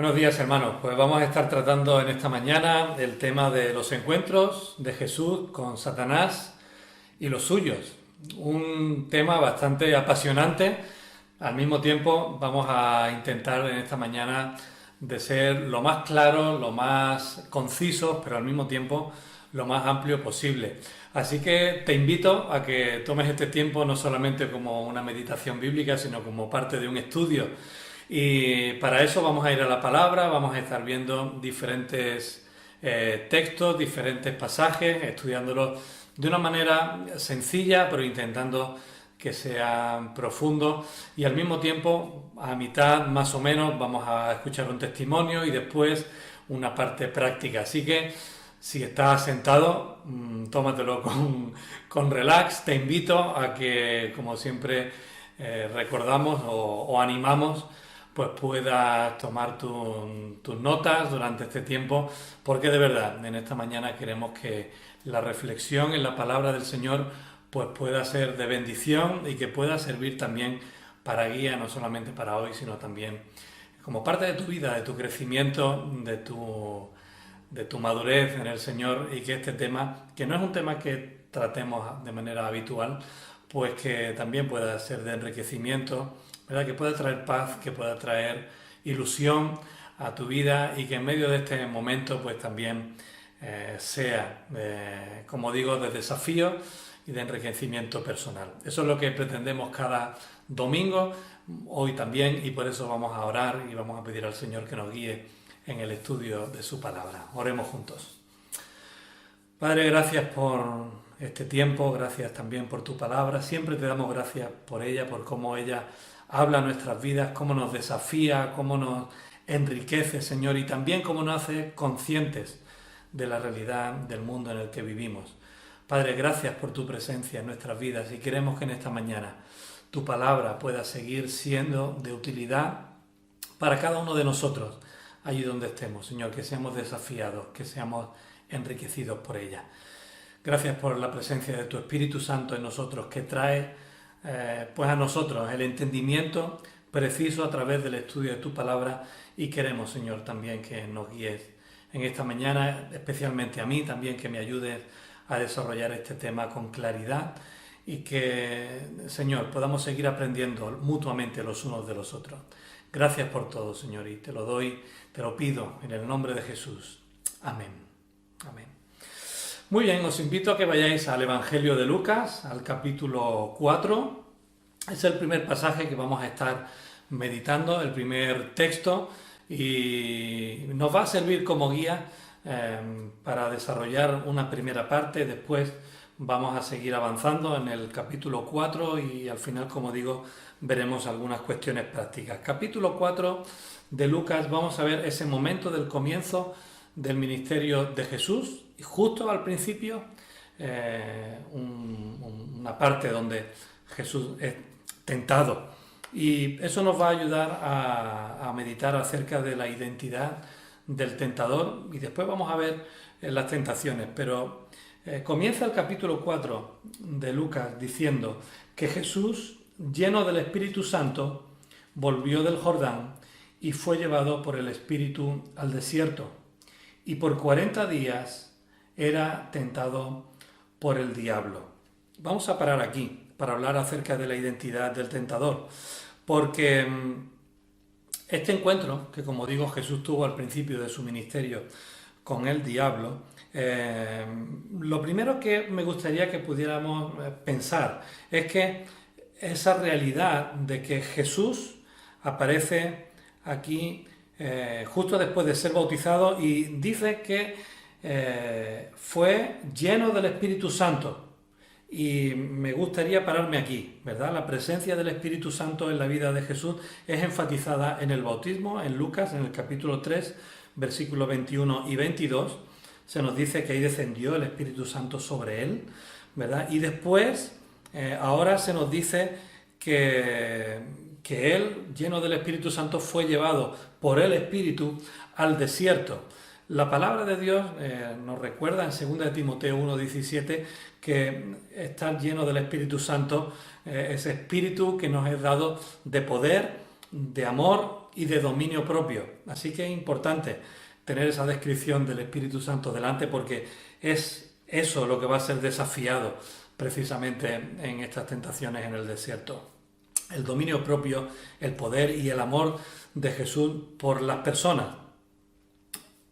Buenos días, hermanos. Pues vamos a estar tratando en esta mañana el tema de los encuentros de Jesús con Satanás y los suyos. Un tema bastante apasionante. Al mismo tiempo vamos a intentar en esta mañana de ser lo más claros, lo más concisos, pero al mismo tiempo lo más amplio posible. Así que te invito a que tomes este tiempo no solamente como una meditación bíblica, sino como parte de un estudio. Y para eso vamos a ir a la palabra, vamos a estar viendo diferentes textos, diferentes pasajes, estudiándolos de una manera sencilla, pero intentando que sean profundos, y al mismo tiempo, a mitad más o menos, vamos a escuchar un testimonio y después una parte práctica. Así que si estás sentado, tómatelo con relax. Te invito a que, como siempre recordamos o animamos, pues puedas tomar tus notas durante este tiempo, porque de verdad en esta mañana queremos que la reflexión en la palabra del Señor pues pueda ser de bendición y que pueda servir también para guía, no solamente para hoy, sino también como parte de tu vida, de tu crecimiento, de tu madurez en el Señor, y que este tema, que no es un tema que tratemos de manera habitual, pues que también pueda ser de enriquecimiento, ¿verdad? Que pueda traer paz, que pueda traer ilusión a tu vida, y que en medio de este momento pues también sea, como digo, de desafío y de enriquecimiento personal. Eso es lo que pretendemos cada domingo, hoy también, y por eso vamos a orar y vamos a pedir al Señor que nos guíe en el estudio de su palabra. Oremos juntos. Padre, gracias por este tiempo, gracias también por tu palabra. Siempre te damos gracias por ella, por cómo ella habla nuestras vidas, cómo nos desafía, cómo nos enriquece, Señor, y también cómo nos hace conscientes de la realidad del mundo en el que vivimos. Padre, gracias por tu presencia en nuestras vidas, y queremos que en esta mañana tu palabra pueda seguir siendo de utilidad para cada uno de nosotros, allí donde estemos, Señor, que seamos desafiados, que seamos enriquecidos por ella. Gracias por la presencia de tu Espíritu Santo en nosotros, que trae pues a nosotros el entendimiento preciso a través del estudio de tu palabra, y queremos, Señor, también que nos guíes en esta mañana, especialmente a mí también, que me ayudes a desarrollar este tema con claridad, y que, Señor, podamos seguir aprendiendo mutuamente los unos de los otros. Gracias por todo, Señor, y te lo doy, te lo pido en el nombre de Jesús. Amén. Amén. Muy bien, os invito a que vayáis al Evangelio de Lucas, al capítulo 4. Es el primer pasaje que vamos a estar meditando, el primer texto, y nos va a servir como guía para desarrollar una primera parte. Después vamos a seguir avanzando en el capítulo 4 y al final, como digo, veremos algunas cuestiones prácticas. Capítulo 4 de Lucas, vamos a ver ese momento del comienzo del ministerio de Jesús, y justo al principio una parte donde Jesús es tentado, y eso nos va a ayudar a meditar acerca de la identidad del tentador, y después vamos a ver las tentaciones. Pero comienza el capítulo 4 de Lucas diciendo que Jesús, lleno del Espíritu Santo, volvió del Jordán y fue llevado por el Espíritu al desierto, y por 40 días era tentado por el diablo. Vamos a parar aquí para hablar acerca de la identidad del tentador, porque este encuentro, que como digo Jesús tuvo al principio de su ministerio con el diablo, lo primero que me gustaría que pudiéramos pensar es que esa realidad de que Jesús aparece aquí justo después de ser bautizado, y dice que fue lleno del Espíritu Santo. Y me gustaría pararme aquí, ¿verdad? La presencia del Espíritu Santo en la vida de Jesús es enfatizada en el bautismo, en Lucas, en el capítulo 3, versículos 21 y 22. Se nos dice que ahí descendió el Espíritu Santo sobre él, ¿verdad? Y después, ahora se nos dice que él, lleno del Espíritu Santo, fue llevado por el Espíritu al desierto. La palabra de Dios nos recuerda en 2 de Timoteo 1:17 que estar lleno del Espíritu Santo, ese Espíritu que nos es dado de poder, de amor y de dominio propio. Así que es importante tener esa descripción del Espíritu Santo delante, porque es eso lo que va a ser desafiado precisamente en estas tentaciones en el desierto. El dominio propio, el poder y el amor de Jesús por las personas.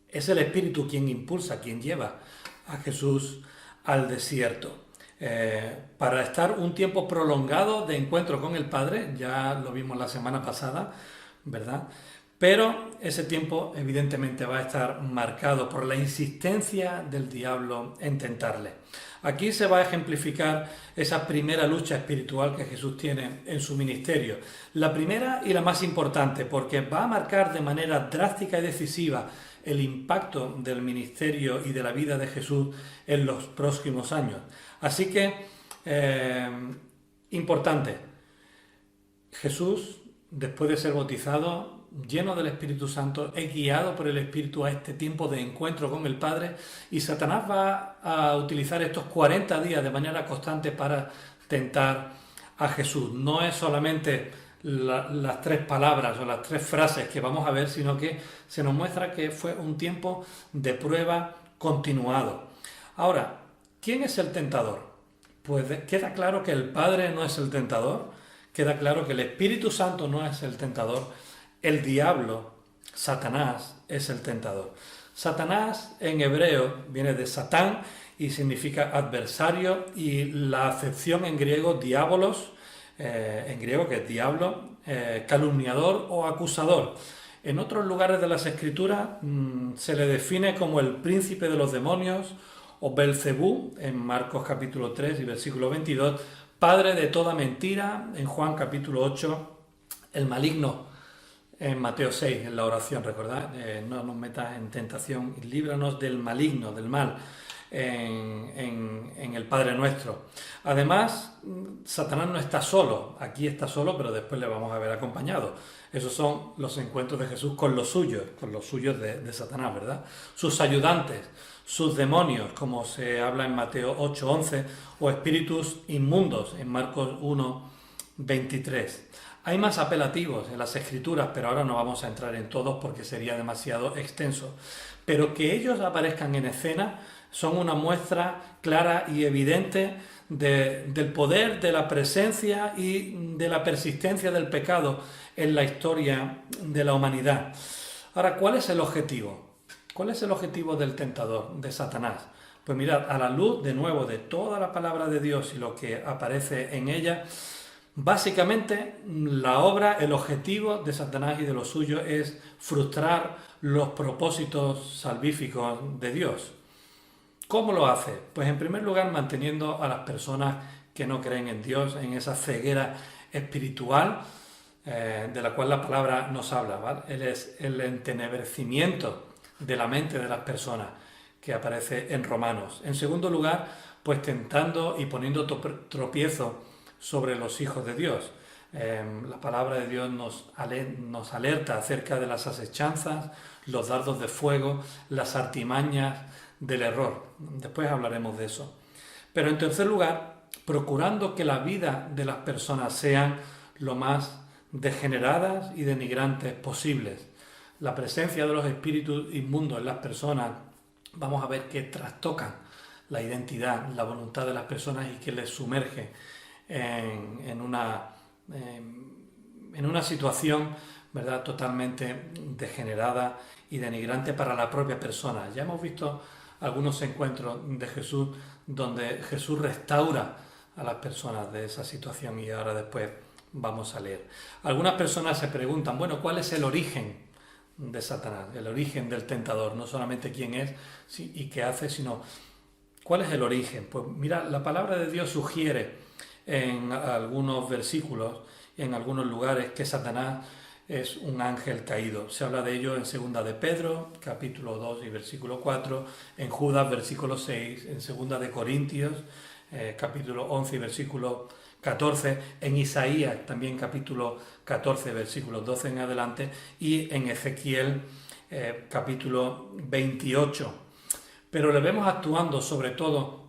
Es el Espíritu quien impulsa, quien lleva a Jesús al desierto. Para estar un tiempo prolongado de encuentro con el Padre, ya lo vimos la semana pasada, ¿verdad? Pero ese tiempo evidentemente va a estar marcado por la insistencia del diablo en tentarle. Aquí se va a ejemplificar esa primera lucha espiritual que Jesús tiene en su ministerio. La primera y la más importante, porque va a marcar de manera drástica y decisiva el impacto del ministerio y de la vida de Jesús en los próximos años. Así que, importante, Jesús, después de ser bautizado, lleno del Espíritu Santo, es guiado por el Espíritu a este tiempo de encuentro con el Padre, y Satanás va a utilizar estos 40 días de manera constante para tentar a Jesús. No es solamente las tres palabras o las tres frases que vamos a ver, sino que se nos muestra que fue un tiempo de prueba continuado. Ahora, ¿quién es el tentador? Pues queda claro que el Padre no es el tentador, queda claro que el Espíritu Santo no es el tentador, el diablo, Satanás, es el tentador. Satanás en hebreo viene de Satán y significa adversario, y la acepción en griego diabolos, en griego que es diablo, calumniador o acusador. En otros lugares de las Escrituras se le define como el príncipe de los demonios o Belcebú en Marcos capítulo 3 y versículo 22, padre de toda mentira en Juan capítulo 8, el maligno en Mateo 6 en la oración, recordad, no nos metas en tentación y líbranos del maligno, del mal, en el Padre Nuestro. Además, Satanás no está solo, aquí está solo, pero después le vamos a ver acompañado. Esos son los encuentros de Jesús con los suyos de Satanás, ¿verdad? Sus ayudantes, sus demonios, como se habla en Mateo 8:11, o espíritus inmundos en Marcos 1:23. Hay más apelativos en las Escrituras, pero ahora no vamos a entrar en todos porque sería demasiado extenso. Pero que ellos aparezcan en escena son una muestra clara y evidente del poder, de la presencia y de la persistencia del pecado en la historia de la humanidad. Ahora, ¿cuál es el objetivo? ¿Cuál es el objetivo del tentador, de Satanás? Pues mirad, a la luz de nuevo de toda la palabra de Dios y lo que aparece en ella, básicamente la obra, el objetivo de Satanás y de los suyos es frustrar los propósitos salvíficos de Dios. ¿Cómo lo hace? Pues en primer lugar manteniendo a las personas que no creen en Dios en esa ceguera espiritual de la cual la palabra nos habla, ¿vale? Él es el entenebrecimiento de la mente de las personas que aparece en Romanos. En segundo lugar, pues tentando y poniendo tropiezo sobre los hijos de Dios. La palabra de Dios nos alerta acerca de las asechanzas, los dardos de fuego, las artimañas del error. Después hablaremos de eso. Pero en tercer lugar, procurando que la vida de las personas sean lo más degeneradas y denigrantes posibles. La presencia de los espíritus inmundos en las personas, vamos a ver que trastocan la identidad, la voluntad de las personas y que les sumerge en una situación, ¿verdad?, totalmente degenerada y denigrante para la propia persona. Ya hemos visto algunos encuentros de Jesús donde Jesús restaura a las personas de esa situación, y ahora después vamos a leer. Algunas personas se preguntan, bueno, ¿cuál es el origen de Satanás? El origen del tentador, no solamente quién es y qué hace, sino ¿cuál es el origen? Pues mira, la palabra de Dios sugiere en algunos versículos, en algunos lugares, que Satanás es un ángel caído. Se habla de ello en 2 de Pedro, capítulo 2 y versículo 4, en Judas, versículo 6, en 2 de Corintios, capítulo 11 y versículo 14, en Isaías también capítulo 14, versículos 12 en adelante, y en Ezequiel capítulo 28. Pero le vemos actuando sobre todo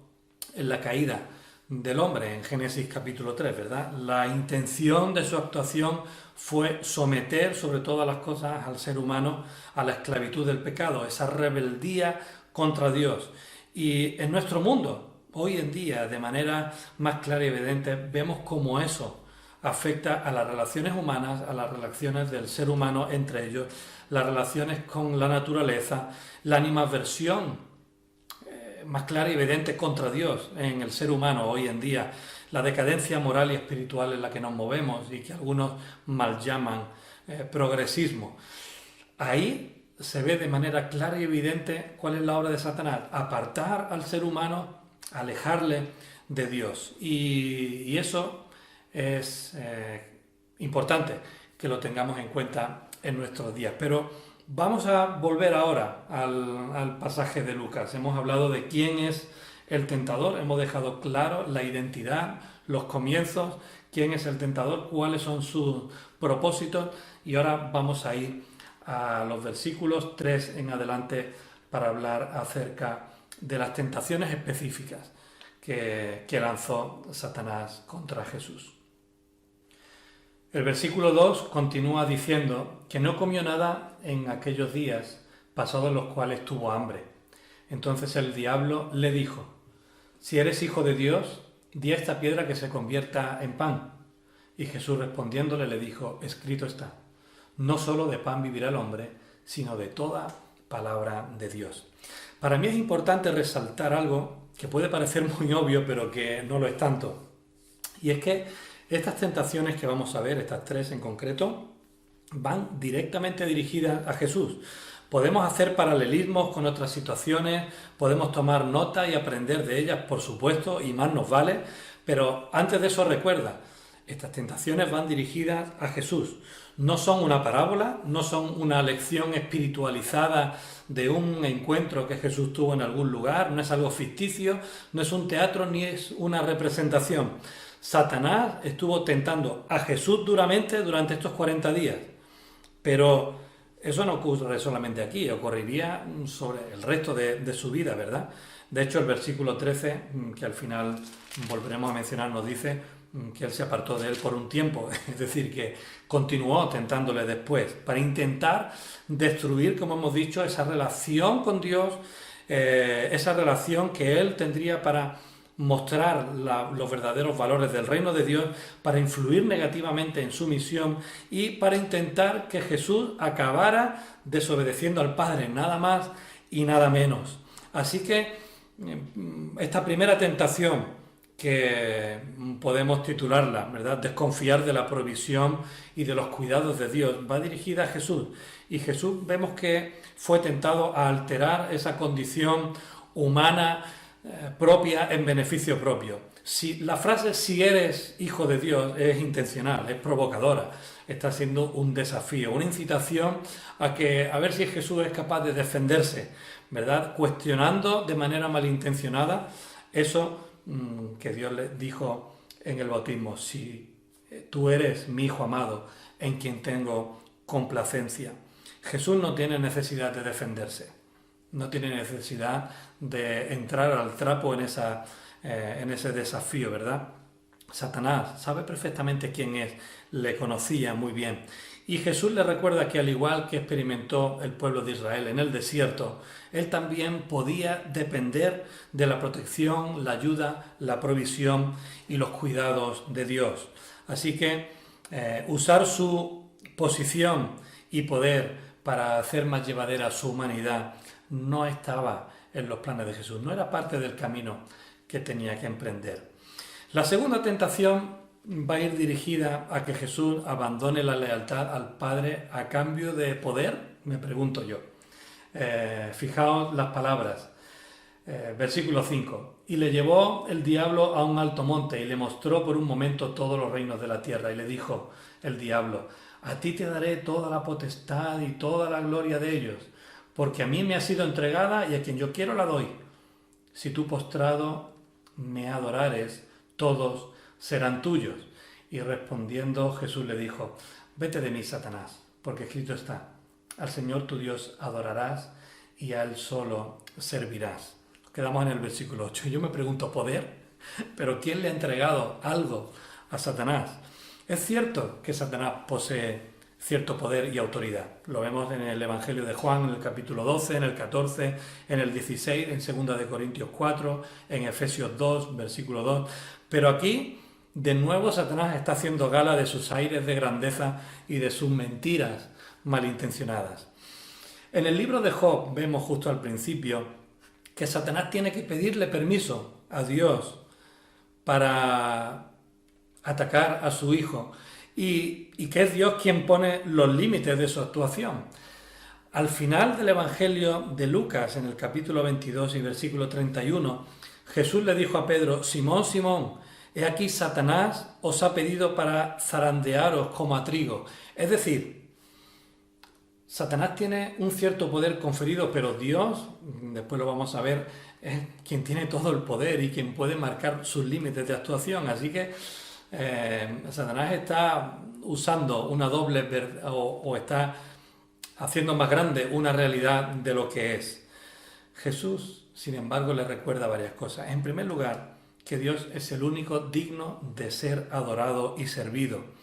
en la caída del hombre en Génesis capítulo 3, ¿verdad? La intención de su actuación fue someter sobre todas las cosas al ser humano a la esclavitud del pecado, esa rebeldía contra Dios. Y en nuestro mundo, hoy en día, de manera más clara y evidente, vemos cómo eso afecta a las relaciones humanas, a las relaciones del ser humano entre ellos, las relaciones con la naturaleza, la animadversión más clara y evidente contra Dios en el ser humano hoy en día, la decadencia moral y espiritual en la que nos movemos y que algunos mal llaman progresismo. Ahí se ve de manera clara y evidente cuál es la obra de Satanás: apartar al ser humano, alejarle de Dios. Y eso es importante que lo tengamos en cuenta en nuestros días. Pero vamos a volver ahora al pasaje de Lucas. Hemos hablado de quién es el tentador, hemos dejado claro la identidad, los comienzos, quién es el tentador, cuáles son sus propósitos, y ahora vamos a ir a los versículos 3 en adelante para hablar acerca de las tentaciones específicas que lanzó Satanás contra Jesús. El versículo 2 continúa diciendo que no comió nada en aquellos días pasados los cuales tuvo hambre. Entonces el diablo le dijo: si eres hijo de Dios, di a esta piedra que se convierta en pan. Y Jesús respondiéndole le dijo: escrito está, no solo de pan vivirá el hombre, sino de toda palabra de Dios. Para mí es importante resaltar algo que puede parecer muy obvio, pero que no lo es tanto. Y es que estas tentaciones que vamos a ver, estas tres en concreto, van directamente dirigidas a Jesús. Podemos hacer paralelismos con otras situaciones, podemos tomar nota y aprender de ellas, por supuesto, y más nos vale, pero antes de eso recuerda, estas tentaciones van dirigidas a Jesús. No son una parábola, no son una lección espiritualizada de un encuentro que Jesús tuvo en algún lugar, no es algo ficticio, no es un teatro ni es una representación. Satanás estuvo tentando a Jesús duramente durante estos 40 días, pero eso no ocurre solamente aquí, ocurriría sobre el resto de su vida, ¿verdad? De hecho, el versículo 13, que al final volveremos a mencionar, nos dice que él se apartó de él por un tiempo, es decir, que continuó tentándole después, para intentar destruir, como hemos dicho, esa relación con Dios, esa relación que él tendría para mostrar los verdaderos valores del reino de Dios, para influir negativamente en su misión y para intentar que Jesús acabara desobedeciendo al Padre, nada más y nada menos. Así que esta primera tentación, que podemos titularla, ¿verdad?, desconfiar de la provisión y de los cuidados de Dios, va dirigida a Jesús. Y Jesús vemos que fue tentado a alterar esa condición humana propia en beneficio propio. La frase "si eres hijo de Dios" es intencional, es provocadora, está siendo un desafío, una incitación a ver si Jesús es capaz de defenderse, ¿verdad?, cuestionando de manera malintencionada eso que Dios le dijo en el bautismo: si tú eres mi hijo amado, en quien tengo complacencia. Jesús no tiene necesidad de defenderse, no tiene necesidad de entrar al trapo en ese desafío, ¿verdad? Satanás sabe perfectamente quién es, le conocía muy bien. Y Jesús le recuerda que, al igual que experimentó el pueblo de Israel en el desierto, él también podía depender de la protección, la ayuda, la provisión y los cuidados de Dios. Así que usar su posición y poder para hacer más llevadera su humanidad no estaba en los planes de Jesús, no era parte del camino que tenía que emprender. La segunda tentación va a ir dirigida a que Jesús abandone la lealtad al Padre a cambio de poder, me pregunto yo. Fijaos las palabras, versículo 5. Y le llevó el diablo a un alto monte y le mostró por un momento todos los reinos de la tierra. Y le dijo el diablo: a ti te daré toda la potestad y toda la gloria de ellos, porque a mí me ha sido entregada y a quien yo quiero la doy. Si tú postrado me adorares, todos serán tuyos. Y respondiendo Jesús le dijo: vete de mí, Satanás, porque escrito está: al Señor tu Dios adorarás y a Él solo servirás. Quedamos en el versículo 8. Yo me pregunto, ¿poder? Pero ¿quién le ha entregado algo a Satanás? Es cierto que Satanás posee cierto poder y autoridad. Lo vemos en el Evangelio de Juan, en el capítulo 12, en el 14, en el 16, en 2 de Corintios 4, en Efesios 2, versículo 2. Pero aquí, de nuevo, Satanás está haciendo gala de sus aires de grandeza y de sus mentiras malintencionadas. En el libro de Job vemos justo al principio que Satanás tiene que pedirle permiso a Dios para atacar a su hijo y que es Dios quien pone los límites de su actuación. Al final del Evangelio de Lucas, en el capítulo 22 y versículo 31, Jesús le dijo a Pedro: Simón, Simón, he aquí Satanás os ha pedido para zarandearos como a trigo. Es decir, Satanás tiene un cierto poder conferido, pero Dios, después lo vamos a ver, es quien tiene todo el poder y quien puede marcar sus límites de actuación. Así que Satanás está usando una doble verdad o está haciendo más grande una realidad de lo que es. Jesús, sin embargo, le recuerda varias cosas. En primer lugar, que Dios es el único digno de ser adorado y servido.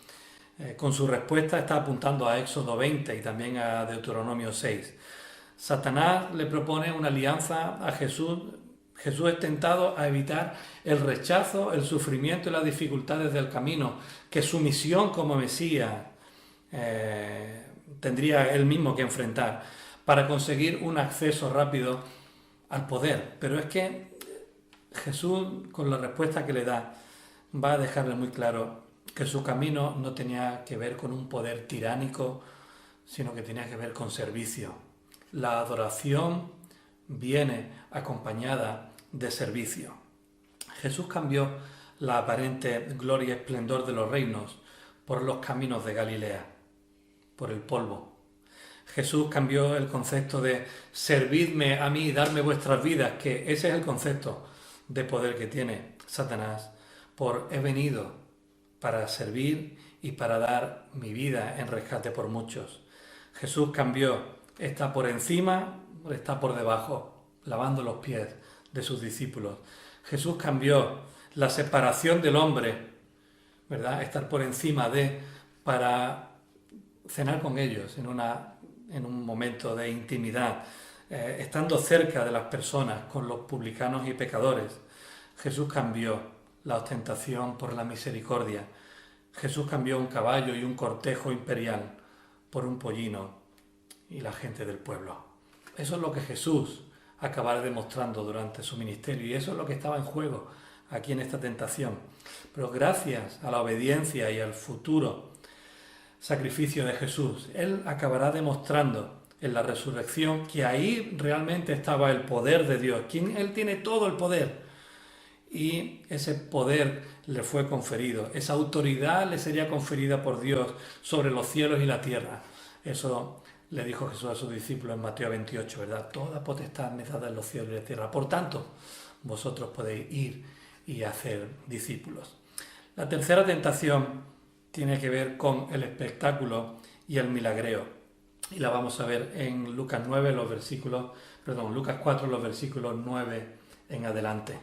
Con su respuesta está apuntando a Éxodo 20 y también a Deuteronomio 6. Satanás le propone una alianza a Jesús. Jesús es tentado a evitar el rechazo, el sufrimiento y las dificultades del camino que su misión como Mesías tendría él mismo que enfrentar para conseguir un acceso rápido al poder. Pero es que Jesús, con la respuesta que le da, va a dejarle muy claro que su camino no tenía que ver con un poder tiránico, sino que tenía que ver con servicio. La adoración viene acompañada de servicio. Jesús cambió la aparente gloria y esplendor de los reinos por los caminos de Galilea, por el polvo. Jesús cambió el concepto de servidme a mí, darme vuestras vidas, que ese es el concepto de poder que tiene Satanás, por he venido para servir y para dar mi vida en rescate por muchos. Jesús cambió, está por encima, está por debajo, lavando los pies de sus discípulos. Jesús cambió la separación del hombre, ¿verdad? Estar por encima de, para cenar con ellos en un momento de intimidad, estando cerca de las personas, con los publicanos y pecadores. Jesús cambió la ostentación por la misericordia. Jesús cambió un caballo y un cortejo imperial por un pollino y la gente del pueblo. Eso es lo que Jesús acabará demostrando durante su ministerio y eso es lo que estaba en juego aquí en esta tentación. Pero gracias a la obediencia y al futuro sacrificio de Jesús, Él acabará demostrando en la resurrección que ahí realmente estaba el poder de Dios, Él tiene todo el poder y ese poder le fue conferido, esa autoridad le sería conferida por Dios sobre los cielos y la tierra. Eso le dijo Jesús a sus discípulos en Mateo 28, ¿verdad? Toda potestad me es dada en los cielos y la tierra. Por tanto, vosotros podéis ir y hacer discípulos. La tercera tentación tiene que ver con el espectáculo y el milagreo. Y la vamos a ver en Lucas 4, los versículos 9 en adelante.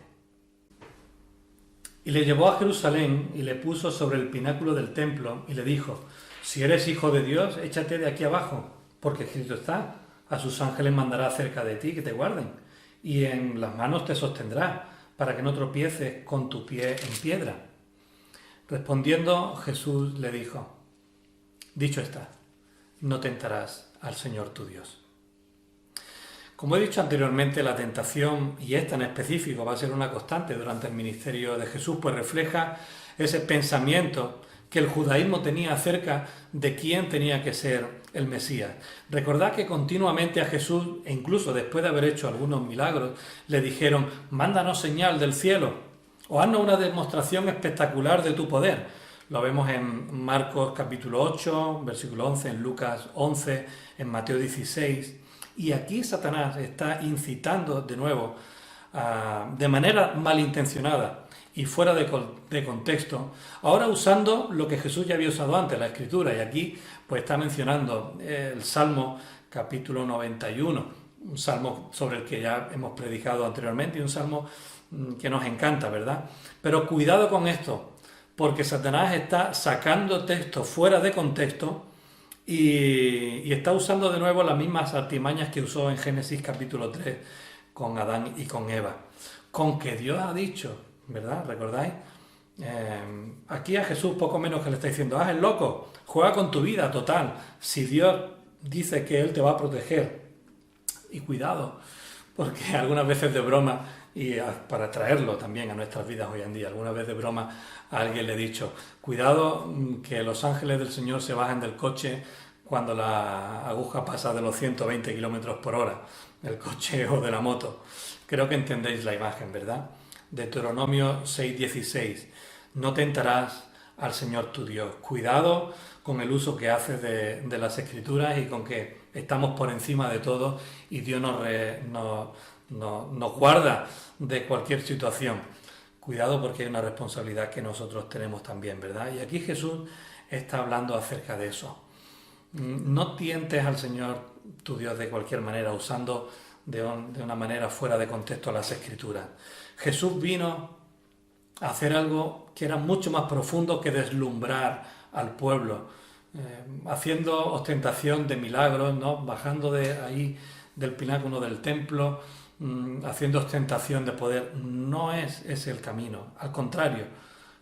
Y le llevó a Jerusalén y le puso sobre el pináculo del templo y le dijo: si eres hijo de Dios, échate de aquí abajo, porque escrito está: a sus ángeles mandará cerca de ti que te guarden, y en las manos te sostendrá, para que no tropieces con tu pie en piedra. Respondiendo, Jesús le dijo: dicho está, no tentarás al Señor tu Dios. Como he dicho anteriormente, la tentación, y esta en específico, va a ser una constante durante el ministerio de Jesús, pues refleja ese pensamiento que el judaísmo tenía acerca de quién tenía que ser el Mesías. Recordad que continuamente a Jesús, e incluso después de haber hecho algunos milagros, le dijeron: mándanos señal del cielo, o haznos una demostración espectacular de tu poder. Lo vemos en Marcos capítulo 8, versículo 11, en Lucas 11, en Mateo 16. Y aquí Satanás está incitando de nuevo, de manera malintencionada y fuera de contexto, ahora usando lo que Jesús ya había usado antes, la Escritura. Y aquí pues está mencionando el Salmo capítulo 91, un salmo sobre el que ya hemos predicado anteriormente, y un salmo que nos encanta, ¿verdad? Pero cuidado con esto, porque Satanás está sacando textos fuera de contexto y está usando de nuevo las mismas artimañas que usó en Génesis capítulo 3 con Adán y con Eva. Con que Dios ha dicho, ¿verdad? ¿Recordáis? Aquí a Jesús poco menos que le está diciendo, haz el loco, juega con tu vida, total. Si Dios dice que Él te va a proteger, y cuidado, porque algunas veces de broma, y para traerlo también a nuestras vidas hoy en día, alguna vez de broma a alguien le he dicho, cuidado que los ángeles del Señor se bajen del coche cuando la aguja pasa de los 120 kilómetros por hora, del coche o de la moto. Creo que entendéis la imagen, ¿verdad? Deuteronomio 6:16. No tentarás al Señor tu Dios. Cuidado con el uso que haces de las Escrituras y con que estamos por encima de todo y Dios nos guarda de cualquier situación. Cuidado porque hay una responsabilidad que nosotros tenemos también, ¿verdad? Y aquí Jesús está hablando acerca de eso. No tientes al Señor tu Dios de cualquier manera, usando de una manera fuera de contexto las Escrituras. Jesús vino a hacer algo que era mucho más profundo que deslumbrar al pueblo, haciendo ostentación de milagros, ¿no? Bajando de ahí del pináculo del templo, haciendo ostentación de poder. No es ese el camino, al contrario,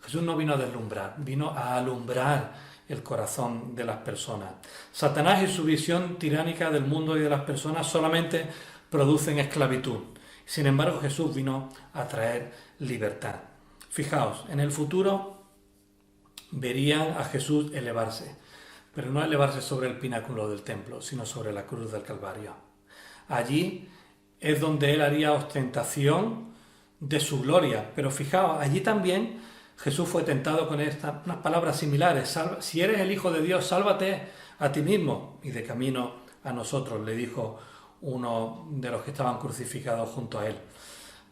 Jesús no vino a deslumbrar, vino a alumbrar el corazón de las personas. Satanás y su visión tiránica del mundo y de las personas solamente producen esclavitud. Sin embargo, Jesús vino a traer libertad. Fijaos, en el futuro verían a Jesús elevarse, pero no elevarse sobre el pináculo del templo, sino sobre la cruz del Calvario. Allí es donde Él haría ostentación de su gloria. Pero fijaos, allí también Jesús fue tentado con unas palabras similares. Si eres el Hijo de Dios, sálvate a ti mismo. Y de camino a nosotros, le dijo uno de los que estaban crucificados junto a Él.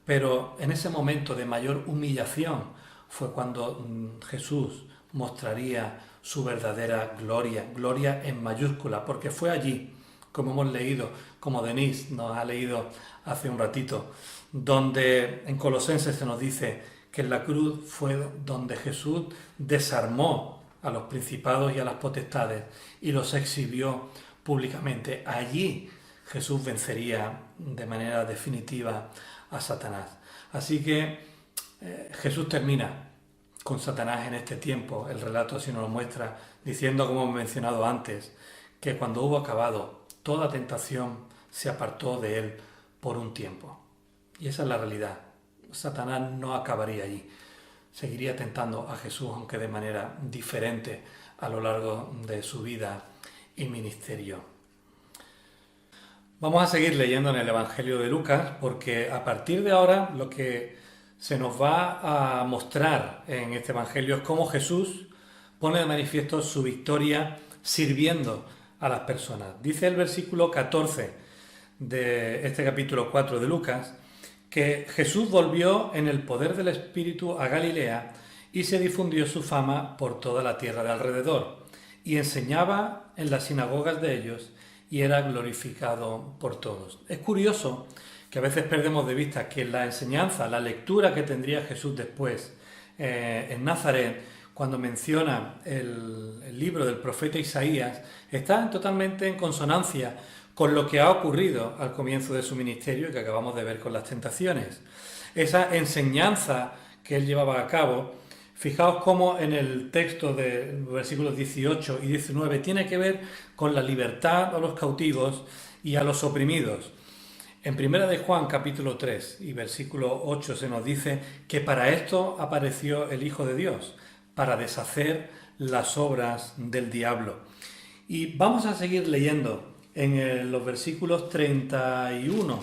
Pero en ese momento de mayor humillación fue cuando Jesús mostraría su verdadera gloria, gloria en mayúscula, porque fue allí, como hemos leído, como Denise nos ha leído hace un ratito, donde en Colosenses se nos dice que en la cruz fue donde Jesús desarmó a los principados y a las potestades y los exhibió públicamente. Allí Jesús vencería de manera definitiva a Satanás. Así que Jesús termina con Satanás en este tiempo. El relato así nos lo muestra, diciendo, como hemos mencionado antes, que cuando hubo acabado, toda tentación se apartó de él por un tiempo. Y esa es la realidad. Satanás no acabaría allí. Seguiría tentando a Jesús, aunque de manera diferente a lo largo de su vida y ministerio. Vamos a seguir leyendo en el Evangelio de Lucas, porque a partir de ahora lo que se nos va a mostrar en este Evangelio es cómo Jesús pone de manifiesto su victoria sirviendo a las personas. Dice el versículo 14 de este capítulo 4 de Lucas que Jesús volvió en el poder del Espíritu a Galilea y se difundió su fama por toda la tierra de alrededor, y enseñaba en las sinagogas de ellos y era glorificado por todos. Es curioso que a veces perdemos de vista que la enseñanza, la lectura que tendría Jesús después en Nazaret, cuando menciona el libro del profeta Isaías, está totalmente en consonancia con lo que ha ocurrido al comienzo de su ministerio y que acabamos de ver con las tentaciones. Esa enseñanza que él llevaba a cabo, fijaos cómo en el texto de versículos 18 y 19 tiene que ver con la libertad a los cautivos y a los oprimidos. En 1 de Juan capítulo 3 y versículo 8 se nos dice que para esto apareció el Hijo de Dios, para deshacer las obras del diablo. Y vamos a seguir leyendo en los versículos 31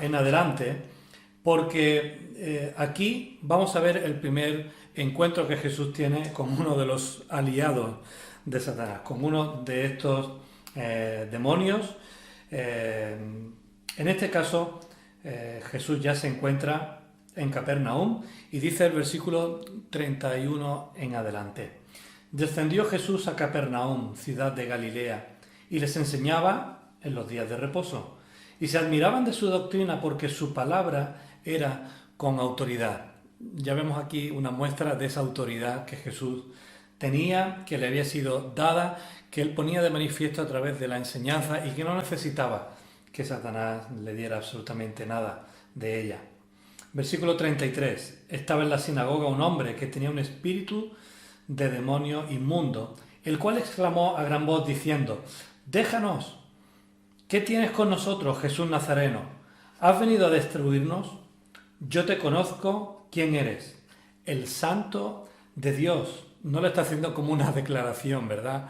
en adelante, porque aquí vamos a ver el primer encuentro que Jesús tiene con uno de los aliados de Satanás, con uno de estos demonios. En este caso, Jesús ya se encuentra en Capernaum y dice el versículo 31 en adelante: Descendió Jesús a Capernaum, ciudad de Galilea, y les enseñaba en los días de reposo. Y se admiraban de su doctrina porque su palabra era con autoridad. Ya vemos aquí una muestra de esa autoridad que Jesús tenía, que le había sido dada, que él ponía de manifiesto a través de la enseñanza y que no necesitaba que Satanás le diera absolutamente nada de ella. Versículo 33. Estaba en la sinagoga un hombre que tenía un espíritu de demonio inmundo, el cual exclamó a gran voz diciendo: «Déjanos, ¿qué tienes con nosotros, Jesús Nazareno? ¿Has venido a destruirnos? Yo te conozco quién eres, el Santo de Dios». No le está haciendo como una declaración, ¿verdad?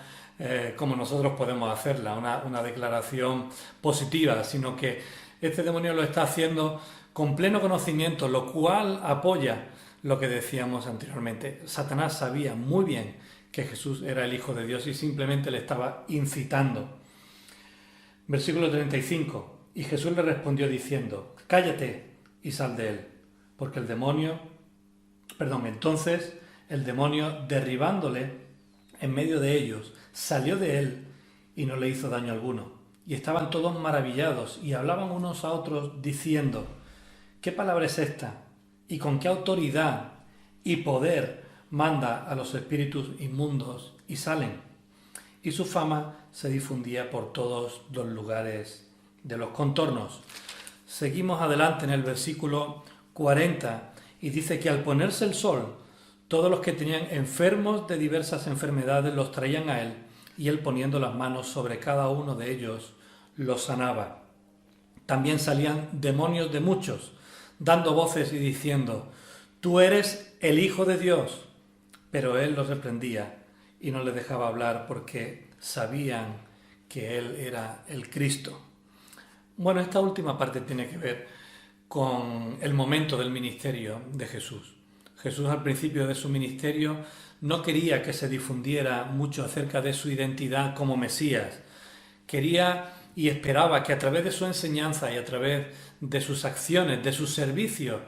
Como nosotros podemos hacerla, una declaración positiva, sino que este demonio lo está haciendo con pleno conocimiento, lo cual apoya lo que decíamos anteriormente. Satanás sabía muy bien que Jesús era el Hijo de Dios y simplemente le estaba incitando. Versículo 35. Y Jesús le respondió diciendo: «Cállate y sal de él», porque entonces el demonio, derribándole en medio de ellos, salió de él y no le hizo daño alguno. Y estaban todos maravillados y hablaban unos a otros diciendo: «¿Qué palabra es esta? ¿Y con qué autoridad y poder manda a los espíritus inmundos y salen?» Y su fama se difundía por todos los lugares de los contornos. Seguimos adelante en el versículo 40 y dice que al ponerse el sol, todos los que tenían enfermos de diversas enfermedades los traían a él, y él, poniendo las manos sobre cada uno de ellos, los sanaba. También salían demonios de muchos, dando voces y diciendo: «Tú eres el Hijo de Dios». Pero él los reprendía y no les dejaba hablar porque sabían que él era el Cristo. Bueno, esta última parte tiene que ver con el momento del ministerio de Jesús. Jesús, al principio de su ministerio, no quería que se difundiera mucho acerca de su identidad como Mesías. Quería y esperaba que a través de su enseñanza y a través de sus acciones, de su servicio,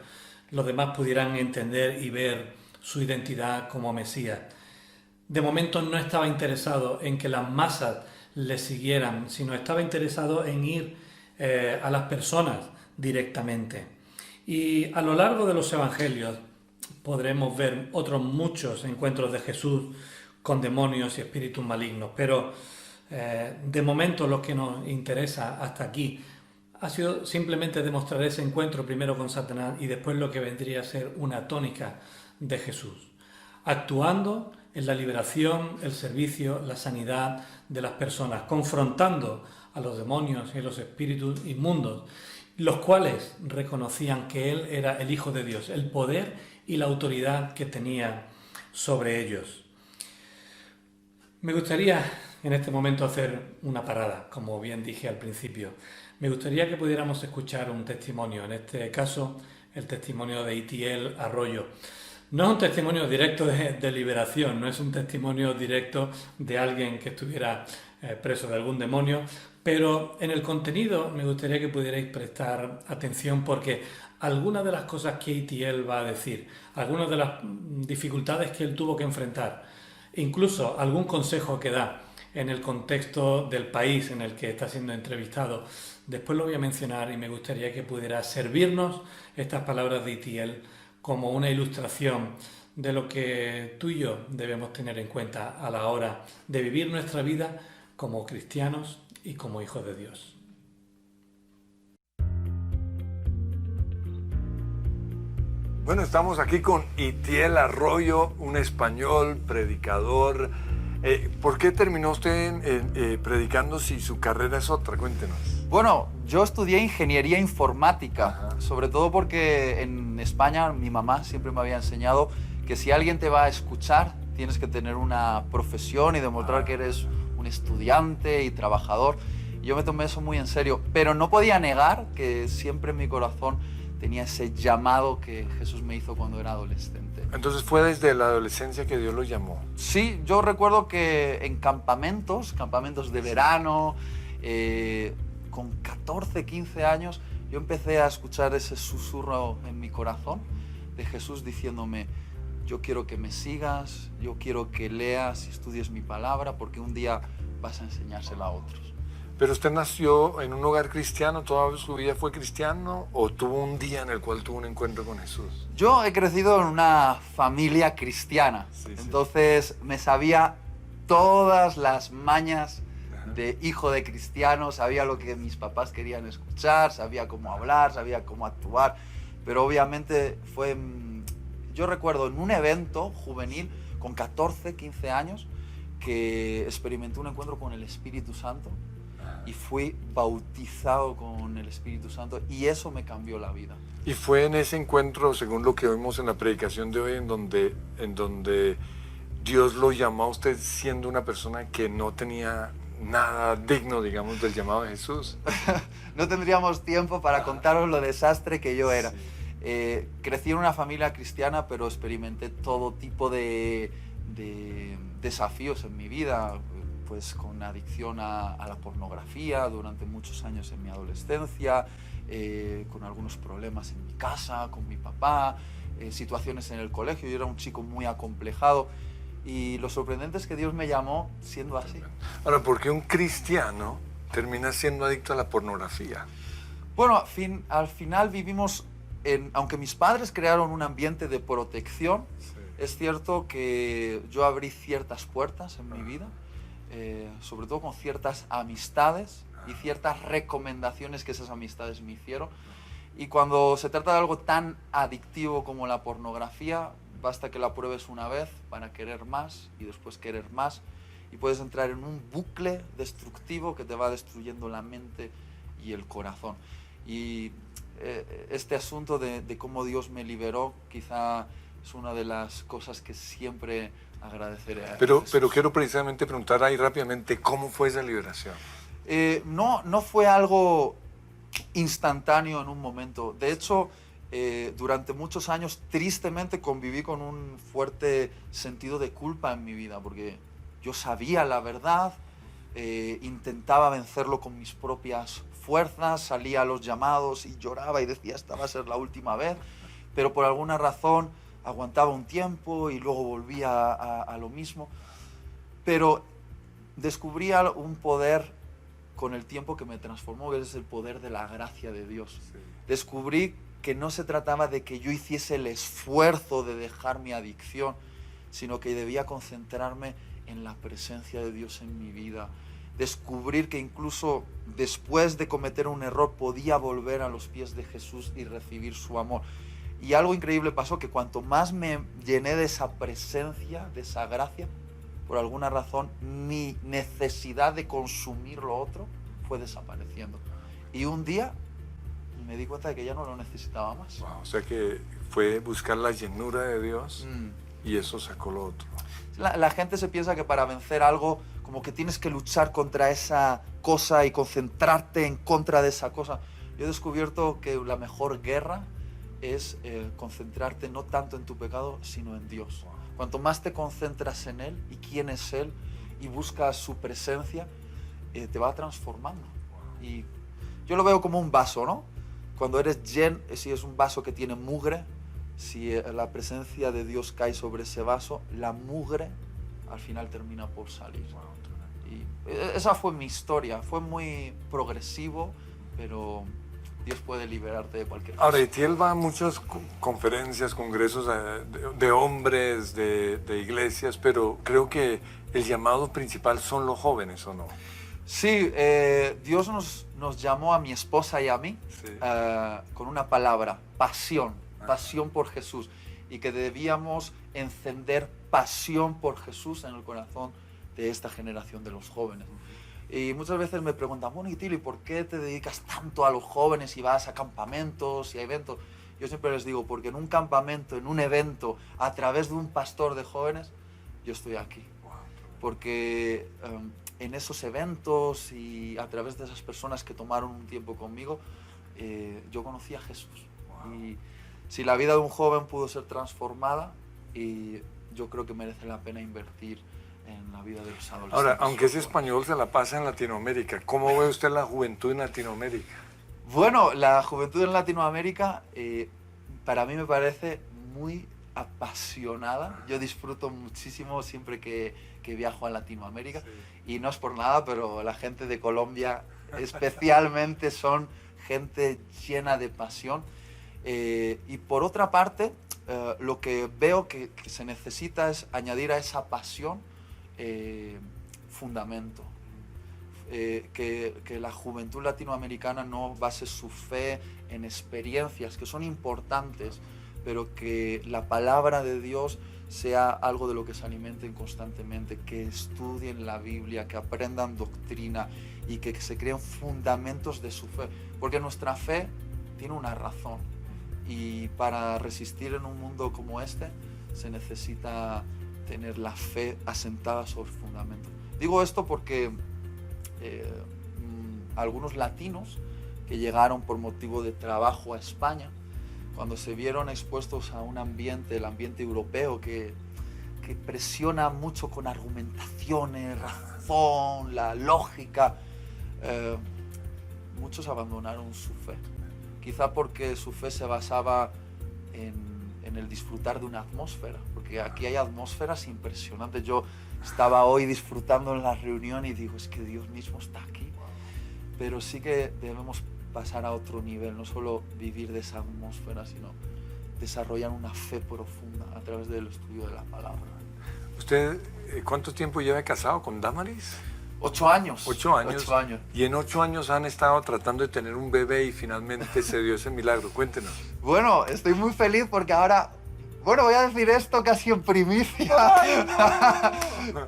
los demás pudieran entender y ver su identidad como Mesías. De momento no estaba interesado en que las masas le siguieran, sino estaba interesado en ir a las personas directamente. Y a lo largo de los evangelios podremos ver otros muchos encuentros de Jesús con demonios y espíritus malignos, pero de momento lo que nos interesa hasta aquí ha sido simplemente demostrar ese encuentro primero con Satanás y después lo que vendría a ser una tónica de Jesús, actuando en la liberación, el servicio, la sanidad de las personas, confrontando a los demonios y los espíritus inmundos, los cuales reconocían que él era el Hijo de Dios, el poder y la autoridad que tenía sobre ellos. Me gustaría en este momento hacer una parada, como bien dije al principio. Me gustaría que pudiéramos escuchar un testimonio, en este caso el testimonio de Itiel Arroyo. No es un testimonio directo de liberación, no es un testimonio directo de alguien que estuviera preso de algún demonio, pero en el contenido me gustaría que pudierais prestar atención porque algunas de las cosas que Itiel va a decir, algunas de las dificultades que él tuvo que enfrentar, incluso algún consejo que da en el contexto del país en el que está siendo entrevistado, después lo voy a mencionar y me gustaría que pudiera servirnos estas palabras de Itiel como una ilustración de lo que tú y yo debemos tener en cuenta a la hora de vivir nuestra vida como cristianos y como hijos de Dios. Bueno, estamos aquí con Itiel Arroyo, un español, predicador. ¿Por qué terminó usted predicando si su carrera es otra? Cuéntenos. Bueno, yo estudié ingeniería informática, sobre todo porque en España mi mamá siempre me había enseñado que si alguien te va a escuchar, tienes que tener una profesión y demostrar que eres un estudiante y trabajador. Y yo me tomé eso muy en serio, pero no podía negar que siempre en mi corazón tenía ese llamado que Jesús me hizo cuando era adolescente. Entonces fue desde la adolescencia que Dios lo llamó. Sí, yo recuerdo que en campamentos de verano, con 14, 15 años, yo empecé a escuchar ese susurro en mi corazón de Jesús diciéndome: yo quiero que me sigas, yo quiero que leas y estudies mi palabra, porque un día vas a enseñársela a otros. ¿Pero usted nació en un hogar cristiano, toda su vida fue cristiano o tuvo un día en el cual tuvo un encuentro con Jesús? Yo he crecido en una familia cristiana, Sí, sí. entonces me sabía todas las mañas de hijo de cristiano, sabía lo que mis papás querían escuchar, sabía cómo hablar, sabía cómo actuar, pero obviamente fue, yo recuerdo en un evento juvenil con 14, 15 años, que experimenté un encuentro con el Espíritu Santo y fui bautizado con el Espíritu Santo y eso me cambió la vida. Y fue en ese encuentro, según lo que vimos en la predicación de hoy, en donde Dios lo llamó a usted siendo una persona que no tenía nada digno, digamos, del llamado de Jesús. No tendríamos tiempo para contaros lo desastre que yo era. Sí. Crecí en una familia cristiana, pero experimenté todo tipo de desafíos en mi vida, pues con adicción a la pornografía durante muchos años en mi adolescencia, con algunos problemas en mi casa, con mi papá, situaciones en el colegio. Yo era un chico muy acomplejado y lo sorprendente es que Dios me llamó siendo así. Ahora, ¿por qué un cristiano termina siendo adicto a la pornografía? Bueno, al final vivimos, aunque mis padres crearon un ambiente de protección, es cierto que yo abrí ciertas puertas en mi vida, sobre todo con ciertas amistades y ciertas recomendaciones que esas amistades me hicieron. Y cuando se trata de algo tan adictivo como la pornografía, basta que la pruebes una vez para querer más y después querer más. Y puedes entrar en un bucle destructivo que te va destruyendo la mente y el corazón. Y este asunto de cómo Dios me liberó, quizá es una de las cosas que siempre agradeceré a Pero Jesús. quiero precisamente preguntar ahí rápidamente, ¿cómo fue esa liberación? No fue algo instantáneo en un momento. De hecho, durante muchos años, tristemente, conviví con un fuerte sentido de culpa en mi vida, porque yo sabía la verdad, intentaba vencerlo con mis propias fuerzas, salía a los llamados y lloraba y decía, esta va a ser la última vez, pero por alguna razón aguantaba un tiempo y luego volvía a lo mismo. Pero descubrí un poder con el tiempo que me transformó, que es el poder de la gracia de Dios. Sí. Descubrí que no se trataba de que yo hiciese el esfuerzo de dejar mi adicción, sino que debía concentrarme en la presencia de Dios en mi vida. Descubrir que incluso después de cometer un error podía volver a los pies de Jesús y recibir su amor. Y algo increíble pasó, que cuanto más me llené de esa presencia, de esa gracia, por alguna razón mi necesidad de consumir lo otro fue desapareciendo. Y un día me di cuenta de que ya no lo necesitaba más. Wow, o sea que fue buscar la llenura de Dios y eso sacó lo otro. La gente se piensa que para vencer algo como que tienes que luchar contra esa cosa y concentrarte en contra de esa cosa. Yo he descubierto que la mejor guerra es concentrarte no tanto en tu pecado, sino en Dios. Cuanto más te concentras en Él y quién es Él y buscas su presencia, te va transformando. Y yo lo veo como un vaso, ¿no? Cuando eres lleno, si es un vaso que tiene mugre, si la presencia de Dios cae sobre ese vaso, la mugre al final termina por salir. Y esa fue mi historia, fue muy progresivo, pero Dios puede liberarte de cualquier cosa. Ahora, Itiel va a muchas conferencias, congresos de hombres, de iglesias, pero creo que el llamado principal son los jóvenes, ¿o no? Sí, Dios nos llamó a mi esposa y a mí Sí. con una palabra, pasión, pasión por Jesús, y que debíamos encender pasión por Jesús en el corazón de esta generación de los jóvenes. Y muchas veces me preguntan, bueno, Itiel, ¿y por qué te dedicas tanto a los jóvenes y vas a campamentos y a eventos? Yo siempre les digo, porque en un campamento, en un evento, a través de un pastor de jóvenes, yo estoy aquí. Porque en esos eventos y a través de esas personas que tomaron un tiempo conmigo, yo conocí a Jesús. Y si la vida de un joven pudo ser transformada, y yo creo que merece la pena invertir en la vida de los adolescentes. Ahora, aunque es español, se la pasa en Latinoamérica. ¿Cómo ve usted la juventud en Latinoamérica? Bueno, la juventud en Latinoamérica para mí me parece muy apasionada. Yo disfruto muchísimo siempre que que viajo a Latinoamérica. Y no es por nada, pero la gente de Colombia especialmente son gente llena de pasión. Y por otra parte, lo que veo que se necesita es añadir a esa pasión fundamento. Que la juventud latinoamericana no base su fe en experiencias que son importantes, pero que la palabra de Dios sea algo de lo que se alimenten constantemente, que estudien la Biblia, que aprendan doctrina y que se creen fundamentos de su fe, porque nuestra fe tiene una razón, y para resistir en un mundo como este se necesita tener la fe asentada sobre fundamentos. Digo esto porque algunos latinos que llegaron por motivo de trabajo a España, cuando se vieron expuestos a un ambiente, el ambiente europeo, que presiona mucho con argumentaciones, razón, la lógica, muchos abandonaron su fe. Quizá porque su fe se basaba en el disfrutar de una atmósfera, porque aquí hay atmósferas impresionantes. Yo estaba hoy disfrutando en la reunión y digo, es que Dios mismo está aquí. Pero sí que debemos pasar a otro nivel, no solo vivir de esa atmósfera, sino desarrollar una fe profunda a través del estudio de la palabra. ¿Usted cuánto tiempo lleva casado con Damaris? 8 años. 8 años. 8 años. Y en 8 años han estado tratando de tener un bebé y finalmente se dio ese milagro. Cuéntenos. Bueno, estoy muy feliz porque ahora, bueno, voy a decir esto casi en primicia.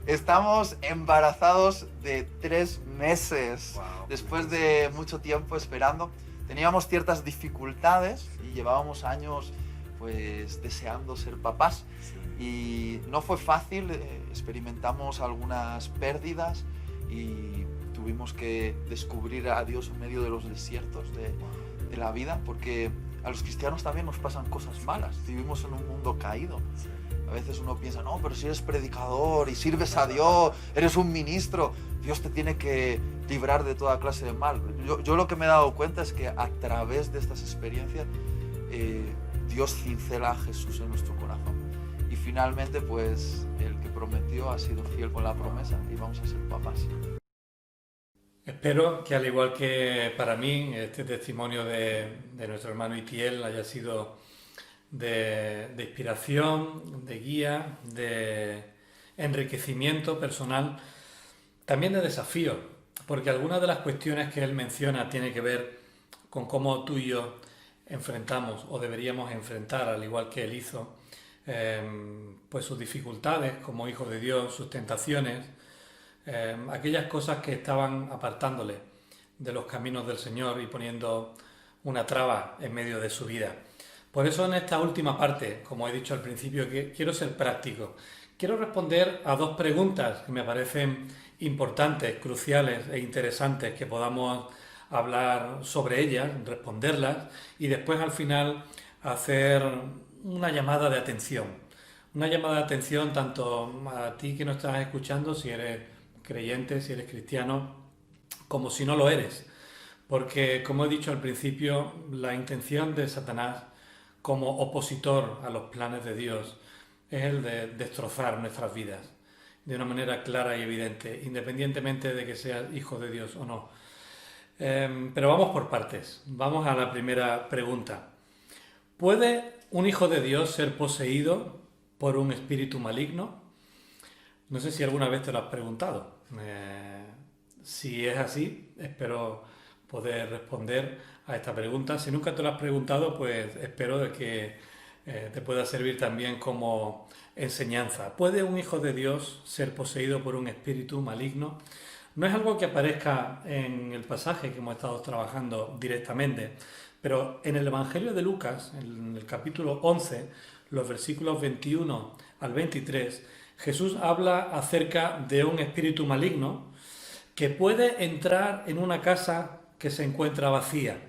Estamos embarazados de 3 meses. Wow, después de mucho tiempo esperando. Teníamos ciertas dificultades y llevábamos años pues deseando ser papás. Sí. Y no fue fácil, experimentamos algunas pérdidas y tuvimos que descubrir a Dios en medio de los desiertos de la vida, porque a los cristianos también nos pasan cosas malas, vivimos en un mundo caído. A veces uno piensa, no, pero si eres predicador y sirves a Dios, eres un ministro, Dios te tiene que librar de toda clase de mal. Yo lo que me he dado cuenta es que a través de estas experiencias Dios cincela a Jesús en nuestro corazón. Y finalmente, pues, el que prometió ha sido fiel con la promesa y vamos a ser papás. Espero que, al igual que para mí, este testimonio de nuestro hermano Itiel haya sido de inspiración, de guía, de enriquecimiento personal, también de desafío, porque algunas de las cuestiones que él menciona tienen que ver con cómo tú y yo enfrentamos o deberíamos enfrentar, al igual que él hizo, pues sus dificultades como hijo de Dios, sus tentaciones, aquellas cosas que estaban apartándole de los caminos del Señor y poniendo una traba en medio de su vida. Por eso en esta última parte, como he dicho al principio, que quiero ser práctico. Quiero responder a 2 preguntas que me parecen importantes, cruciales e interesantes, que podamos hablar sobre ellas, responderlas y después al final hacer una llamada de atención. Una llamada de atención tanto a ti que nos estás escuchando, si eres creyente, si eres cristiano, como si no lo eres. Porque, como he dicho al principio, la intención de Satanás como opositor a los planes de Dios es el de destrozar nuestras vidas de una manera clara y evidente, independientemente de que seas hijo de Dios o no. Pero vamos por partes. Vamos a la primera pregunta. ¿Puede un hijo de Dios ser poseído por un espíritu maligno? No sé si alguna vez te lo has preguntado. Si es así, espero poder responder a esta pregunta. Si nunca te lo has preguntado, pues espero de que te pueda servir también como enseñanza. ¿Puede un hijo de Dios ser poseído por un espíritu maligno? No es algo que aparezca en el pasaje que hemos estado trabajando directamente, pero en el Evangelio de Lucas, en el capítulo 11, los versículos 21 al 23, Jesús habla acerca de un espíritu maligno que puede entrar en una casa que se encuentra vacía.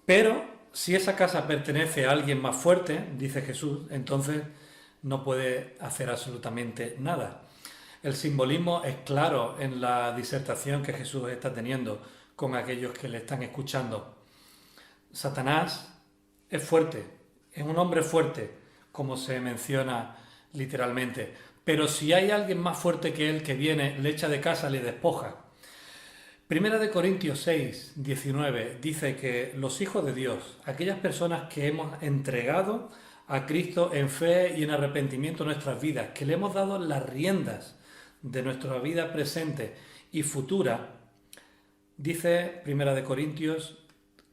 Pero si esa casa pertenece a alguien más fuerte, dice Jesús, entonces no puede hacer absolutamente nada. El simbolismo es claro en la disertación que Jesús está teniendo con aquellos que le están escuchando. Satanás es fuerte, es un hombre fuerte, como se menciona literalmente, pero si hay alguien más fuerte que él que viene, le echa de casa, le despoja. Primera de Corintios 6, 19 dice que los hijos de Dios, aquellas personas que hemos entregado a Cristo en fe y en arrepentimiento nuestras vidas, que le hemos dado las riendas de nuestra vida presente y futura, dice Primera de Corintios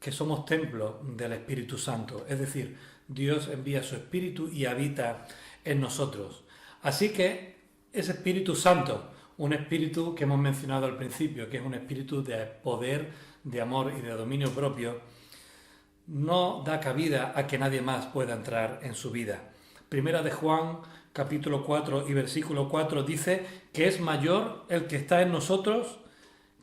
que somos templo del Espíritu Santo, es decir, Dios envía su Espíritu y habita en nosotros. Así que ese Espíritu Santo, un espíritu que hemos mencionado al principio, que es un espíritu de poder, de amor y de dominio propio, no da cabida a que nadie más pueda entrar en su vida. Primera de Juan, capítulo 4 y versículo 4 dice que es mayor el que está en nosotros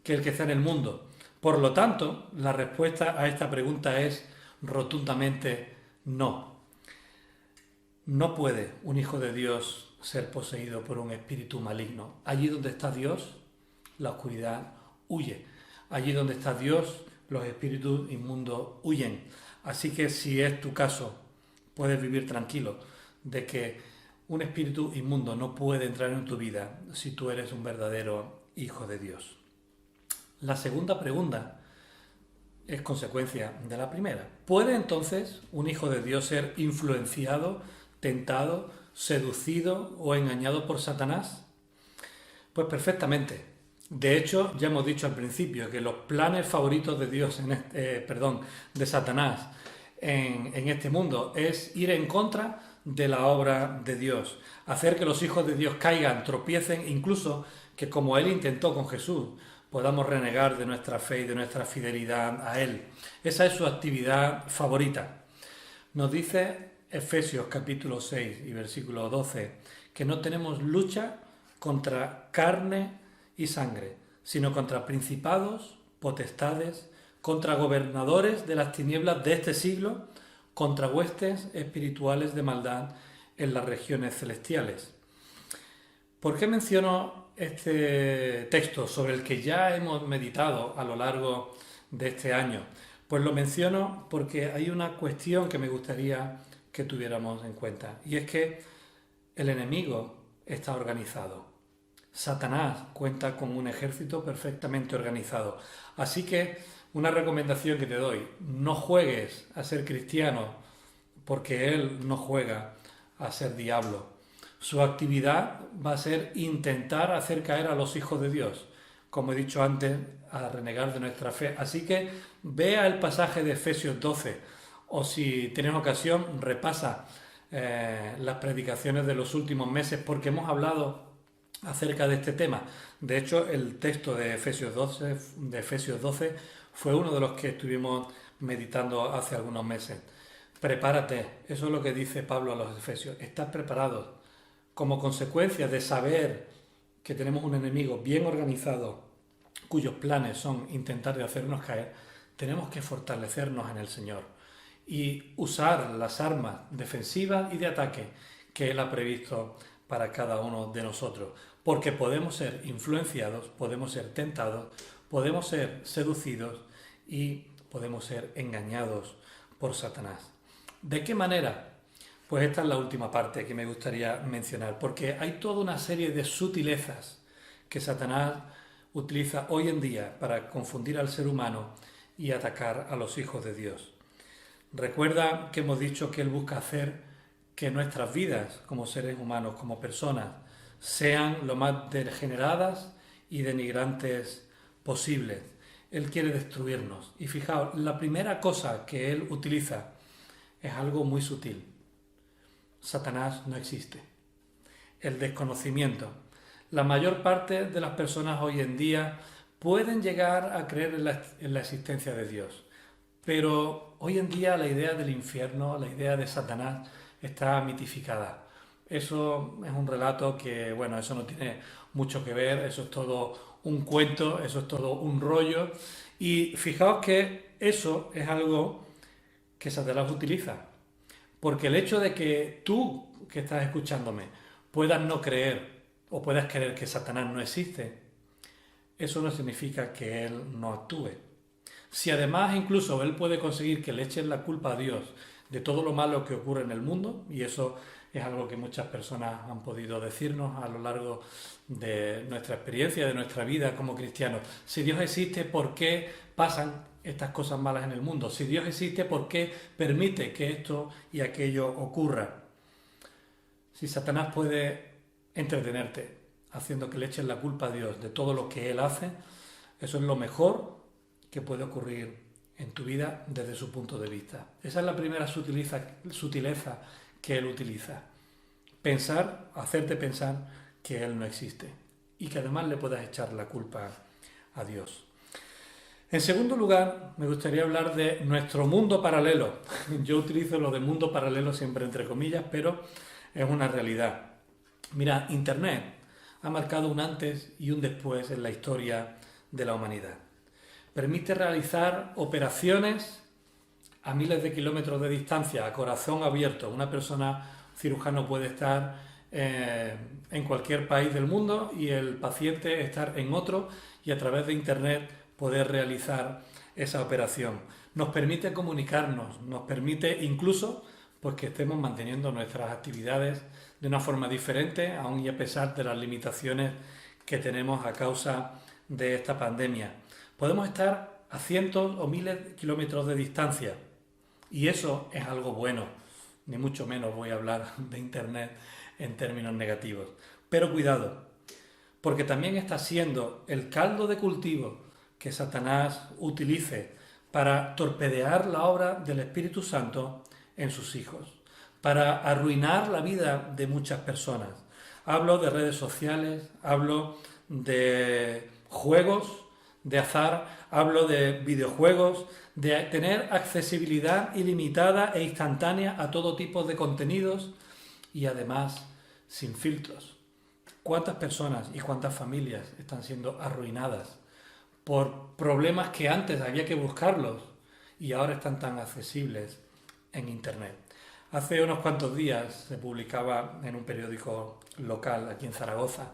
que el que está en el mundo. Por lo tanto, la respuesta a esta pregunta es rotundamente no. No puede un hijo de Dios ser poseído por un espíritu maligno. Allí donde está Dios, la oscuridad huye. Allí donde está Dios, los espíritus inmundos huyen. Así que si es tu caso, puedes vivir tranquilo de que un espíritu inmundo no puede entrar en tu vida si tú eres un verdadero hijo de Dios. La segunda pregunta es consecuencia de la primera. ¿Puede entonces un hijo de Dios ser influenciado, tentado, seducido o engañado por Satanás? Pues perfectamente. De hecho, ya hemos dicho al principio que los planes favoritos de Dios, de Satanás en este mundo es ir en contra de la obra de Dios, hacer que los hijos de Dios caigan, tropiecen, incluso que como Él intentó con Jesús, podamos renegar de nuestra fe y de nuestra fidelidad a Él. Esa es su actividad favorita. Nos dice Efesios capítulo 6 y versículo 12 que no tenemos lucha contra carne y sangre, sino contra principados, potestades, contra gobernadores de las tinieblas de este siglo, contra huestes espirituales de maldad en las regiones celestiales. ¿Por qué menciono este texto sobre el que ya hemos meditado a lo largo de este año? Pues lo menciono porque hay una cuestión que me gustaría que tuviéramos en cuenta, y es que el enemigo está organizado. Satanás cuenta con un ejército perfectamente organizado. Así que una recomendación que te doy: no juegues a ser cristiano porque él no juega a ser diablo. Su actividad va a ser intentar hacer caer a los hijos de Dios, como he dicho antes, a renegar de nuestra fe. Así que vea el pasaje de Efesios 12, o si tienes ocasión, repasa las predicaciones de los últimos meses, porque hemos hablado acerca de este tema. De hecho, el texto de Efesios 12 fue uno de los que estuvimos meditando hace algunos meses. Prepárate, eso es lo que dice Pablo a los Efesios. ¿Estás preparados? Como consecuencia de saber que tenemos un enemigo bien organizado, cuyos planes son intentar de hacernos caer, tenemos que fortalecernos en el Señor y usar las armas defensivas y de ataque que Él ha previsto para cada uno de nosotros, porque podemos ser influenciados, podemos ser tentados, podemos ser seducidos y podemos ser engañados por Satanás. ¿De qué manera? Pues esta es la última parte que me gustaría mencionar, porque hay toda una serie de sutilezas que Satanás utiliza hoy en día para confundir al ser humano y atacar a los hijos de Dios. Recuerda que hemos dicho que Él busca hacer que nuestras vidas como seres humanos, como personas, sean lo más degeneradas y denigrantes posibles. Él quiere destruirnos. Y fijaos, la primera cosa que Él utiliza es algo muy sutil. Satanás no existe. El desconocimiento. La mayor parte de las personas hoy en día pueden llegar a creer en la existencia de Dios. Pero hoy en día la idea del infierno, la idea de Satanás, está mitificada. Eso es un relato que, bueno, eso no tiene mucho que ver, eso es todo un cuento, eso es todo un rollo. Y fijaos que eso es algo que Satanás utiliza. Porque el hecho de que tú, que estás escuchándome, puedas no creer o puedas creer que Satanás no existe, eso no significa que él no actúe. Si además incluso él puede conseguir que le echen la culpa a Dios de todo lo malo que ocurre en el mundo, y eso es algo que muchas personas han podido decirnos a lo largo de nuestra experiencia, de nuestra vida como cristianos. Si Dios existe, ¿por qué pasan estas cosas malas en el mundo? Si Dios existe, ¿por qué permite que esto y aquello ocurra? Si Satanás puede entretenerte haciendo que le eches la culpa a Dios de todo lo que Él hace, eso es lo mejor que puede ocurrir en tu vida desde su punto de vista. Esa es la primera sutileza que Él utiliza. Pensar, hacerte pensar que Él no existe y que además le puedas echar la culpa a Dios. En segundo lugar, me gustaría hablar de nuestro mundo paralelo. Yo utilizo lo de mundo paralelo siempre entre comillas, pero es una realidad. Mira, Internet ha marcado un antes y un después en la historia de la humanidad. Permite realizar operaciones a miles de kilómetros de distancia, a corazón abierto. Una persona cirujano puede estar en cualquier país del mundo y el paciente estar en otro y a través de Internet poder realizar esa operación. Nos permite comunicarnos, nos permite incluso pues, que estemos manteniendo nuestras actividades de una forma diferente, aun y a pesar de las limitaciones que tenemos a causa de esta pandemia. Podemos estar a cientos o miles de kilómetros de distancia y eso es algo bueno, ni mucho menos voy a hablar de Internet en términos negativos. Pero cuidado, porque también está siendo el caldo de cultivo que Satanás utilice para torpedear la obra del Espíritu Santo en sus hijos, para arruinar la vida de muchas personas. Hablo de redes sociales, hablo de juegos de azar, hablo de videojuegos, de tener accesibilidad ilimitada e instantánea a todo tipo de contenidos y además sin filtros. ¿Cuántas personas y cuántas familias están siendo arruinadas por problemas que antes había que buscarlos y ahora están tan accesibles en Internet? Hace unos cuantos días se publicaba en un periódico local aquí en Zaragoza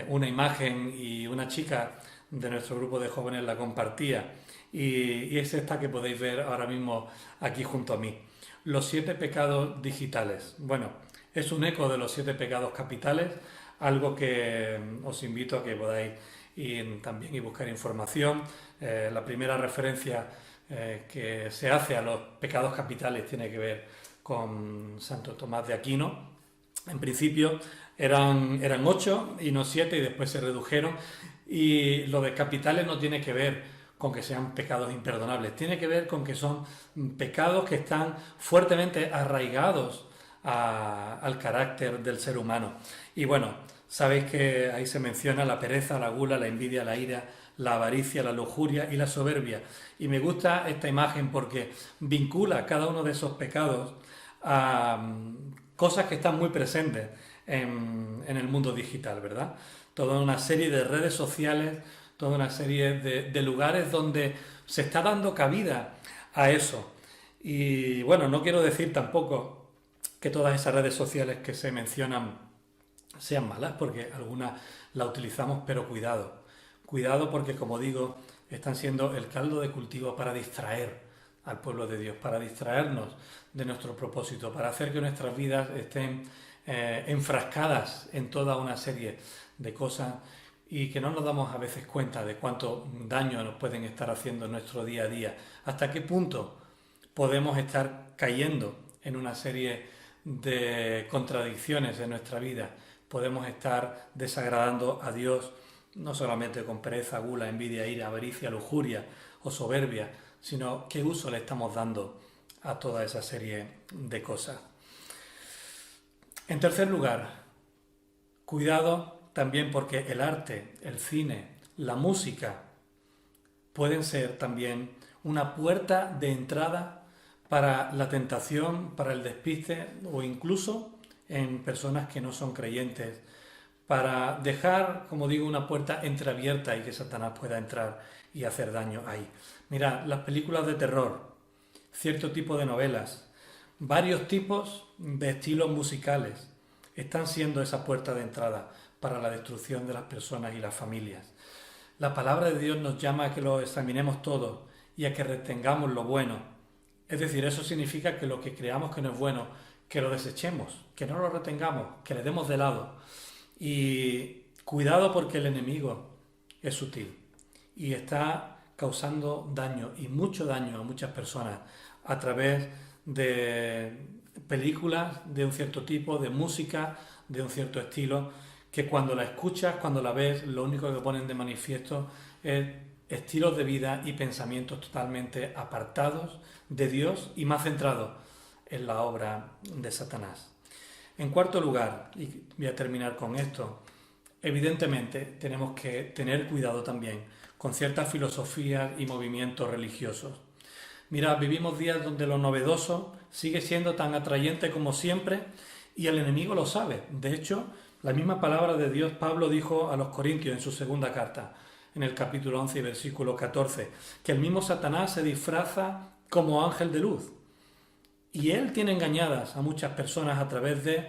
una imagen y una chica de nuestro grupo de jóvenes la compartía y es esta que podéis ver ahora mismo aquí junto a mí. Los 7 pecados digitales. Bueno, es un eco de los 7 pecados capitales, algo que os invito a que podáis ir también y buscar información. La primera referencia que se hace a los pecados capitales tiene que ver con Santo Tomás de Aquino. En principio eran 8 y no 7 y después se redujeron y lo de capitales no tiene que ver con que sean pecados imperdonables, tiene que ver con que son pecados que están fuertemente arraigados al carácter del ser humano. Y bueno, sabéis que ahí se menciona la pereza, la gula, la envidia, la ira, la avaricia, la lujuria y la soberbia. Y me gusta esta imagen porque vincula cada uno de esos pecados a cosas que están muy presentes en el mundo digital, ¿verdad? Toda una serie de redes sociales, toda una serie de lugares donde se está dando cabida a eso. Y bueno, no quiero decir tampoco que todas esas redes sociales que se mencionan sean malas, porque algunas las utilizamos, pero cuidado. Cuidado porque, como digo, están siendo el caldo de cultivo para distraer al pueblo de Dios, para distraernos de nuestro propósito, para hacer que nuestras vidas estén enfrascadas en toda una serie de cosas y que no nos damos a veces cuenta de cuánto daño nos pueden estar haciendo en nuestro día a día, hasta qué punto podemos estar cayendo en una serie de contradicciones en nuestra vida, podemos estar desagradando a Dios no solamente con pereza, gula, envidia, ira, avaricia, lujuria o soberbia, sino qué uso le estamos dando a toda esa serie de cosas. En tercer lugar, cuidado también porque el arte, el cine, la música pueden ser también una puerta de entrada para la tentación, para el despiste o incluso en personas que no son creyentes, para dejar, como digo, una puerta entreabierta y que Satanás pueda entrar y hacer daño ahí. Mirad, las películas de terror, cierto tipo de novelas, varios tipos de estilos musicales están siendo esa puerta de entrada para la destrucción de las personas y las familias. La palabra de Dios nos llama a que lo examinemos todo y a que retengamos lo bueno. Es decir, eso significa que lo que creamos que no es bueno, que lo desechemos, que no lo retengamos, que le demos de lado. Y cuidado porque el enemigo es sutil y está causando daño y mucho daño a muchas personas a través de películas de un cierto tipo, de música de un cierto estilo, que cuando la escuchas, cuando la ves, lo único que ponen de manifiesto es estilos de vida y pensamientos totalmente apartados de Dios y más centrados en la obra de Satanás. En cuarto lugar, y voy a terminar con esto, evidentemente tenemos que tener cuidado también con ciertas filosofías y movimientos religiosos. Mira, vivimos días donde lo novedoso sigue siendo tan atrayente como siempre y el enemigo lo sabe. De hecho, la misma palabra de Dios, Pablo dijo a los Corintios en su segunda carta, en el capítulo 11 y versículo 14, que el mismo Satanás se disfraza como ángel de luz. Y él tiene engañadas a muchas personas a través de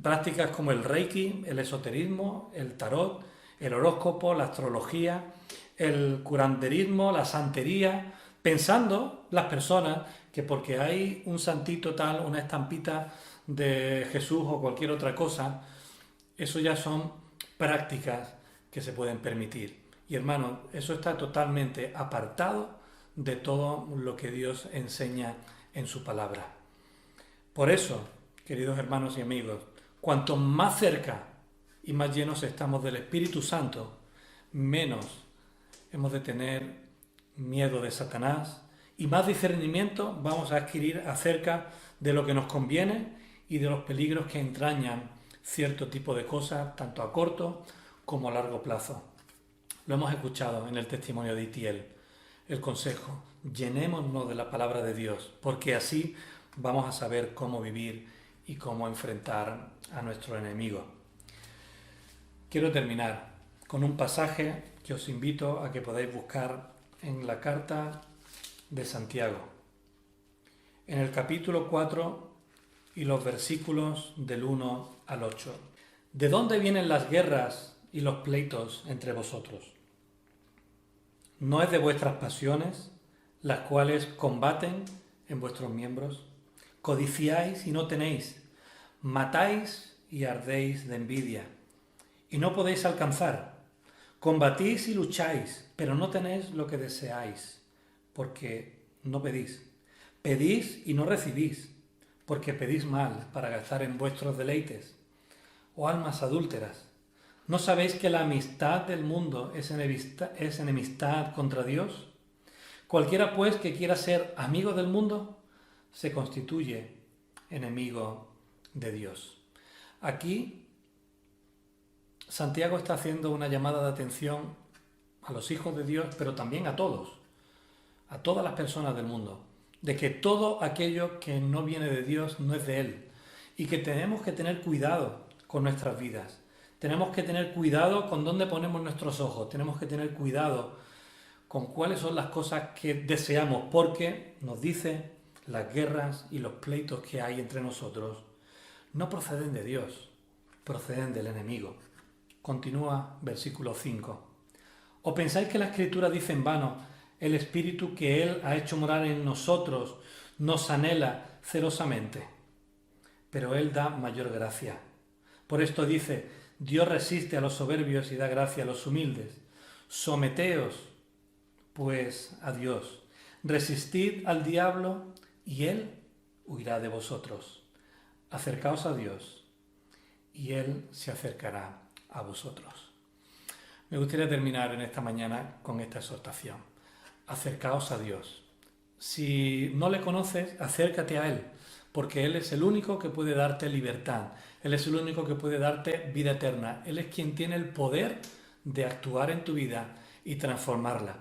prácticas como el reiki, el esoterismo, el tarot, el horóscopo, la astrología, el curanderismo, la santería, pensando las personas que porque hay un santito tal, una estampita de Jesús o cualquier otra cosa, eso ya son prácticas que se pueden permitir. Y hermanos, eso está totalmente apartado de todo lo que Dios enseña en su palabra. Por eso, queridos hermanos y amigos, cuanto más cerca y más llenos estamos del Espíritu Santo, menos hemos de tener miedo de Satanás y más discernimiento vamos a adquirir acerca de lo que nos conviene y de los peligros que entrañan cierto tipo de cosas, tanto a corto como a largo plazo. Lo hemos escuchado en el testimonio de Itiel, el consejo: llenémonos de la palabra de Dios, porque así vamos a saber cómo vivir y cómo enfrentar a nuestro enemigo. Quiero terminar con un pasaje que os invito a que podáis buscar en la carta de Santiago, en el capítulo 4 y los versículos del 1 al 8. ¿De dónde vienen las guerras y los pleitos entre vosotros? ¿No es de vuestras pasiones, las cuales combaten en vuestros miembros? Codiciáis y no tenéis, matáis y ardéis de envidia, y no podéis alcanzar. Combatís y lucháis, pero no tenéis lo que deseáis, porque no pedís. Pedís y no recibís, porque pedís mal para gastar en vuestros deleites. Oh almas adúlteras, ¿no sabéis que la amistad del mundo es enemistad contra Dios? Cualquiera pues que quiera ser amigo del mundo, se constituye enemigo de Dios. Aquí Santiago está haciendo una llamada de atención a los hijos de Dios, pero también a todos, a todas las personas del mundo, de que todo aquello que no viene de Dios no es de Él y que tenemos que tener cuidado con nuestras vidas. Tenemos que tener cuidado con dónde ponemos nuestros ojos, tenemos que tener cuidado con cuáles son las cosas que deseamos, porque nos dice las guerras y los pleitos que hay entre nosotros no proceden de Dios, proceden del enemigo. Continúa versículo 5. ¿O pensáis que la Escritura dice en vano, el Espíritu que Él ha hecho morar en nosotros nos anhela celosamente? Pero Él da mayor gracia. Por esto dice, Dios resiste a los soberbios y da gracia a los humildes. Someteos, pues, a Dios. Resistid al diablo y Él huirá de vosotros. Acercaos a Dios y Él se acercará a vosotros. Me gustaría terminar en esta mañana con esta exhortación. Acercaos a Dios. Si no le conoces, acércate a Él, porque Él es el único que puede darte libertad. Él es el único que puede darte vida eterna. Él es quien tiene el poder de actuar en tu vida y transformarla.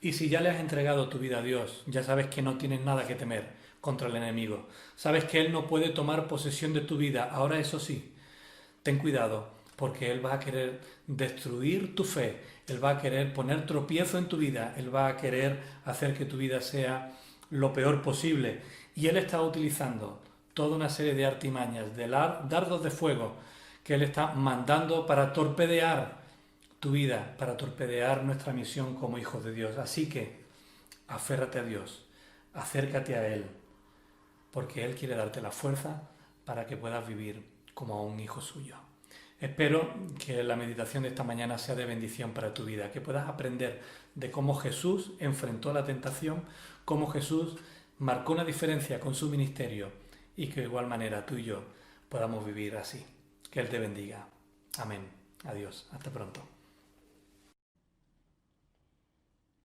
Y si ya le has entregado tu vida a Dios, ya sabes que no tienes nada que temer contra el enemigo. Sabes que Él no puede tomar posesión de tu vida. Ahora, eso sí, ten cuidado, porque Él va a querer destruir tu fe, Él va a querer poner tropiezo en tu vida, Él va a querer hacer que tu vida sea lo peor posible. Y Él está utilizando toda una serie de artimañas, de dardos de fuego, que Él está mandando para torpedear tu vida, para torpedear nuestra misión como hijos de Dios. Así que aférrate a Dios, acércate a Él, porque Él quiere darte la fuerza para que puedas vivir como un hijo suyo. Espero que la meditación de esta mañana sea de bendición para tu vida, que puedas aprender de cómo Jesús enfrentó la tentación, cómo Jesús marcó una diferencia con su ministerio y que de igual manera tú y yo podamos vivir así. Que Él te bendiga. Amén. Adiós. Hasta pronto.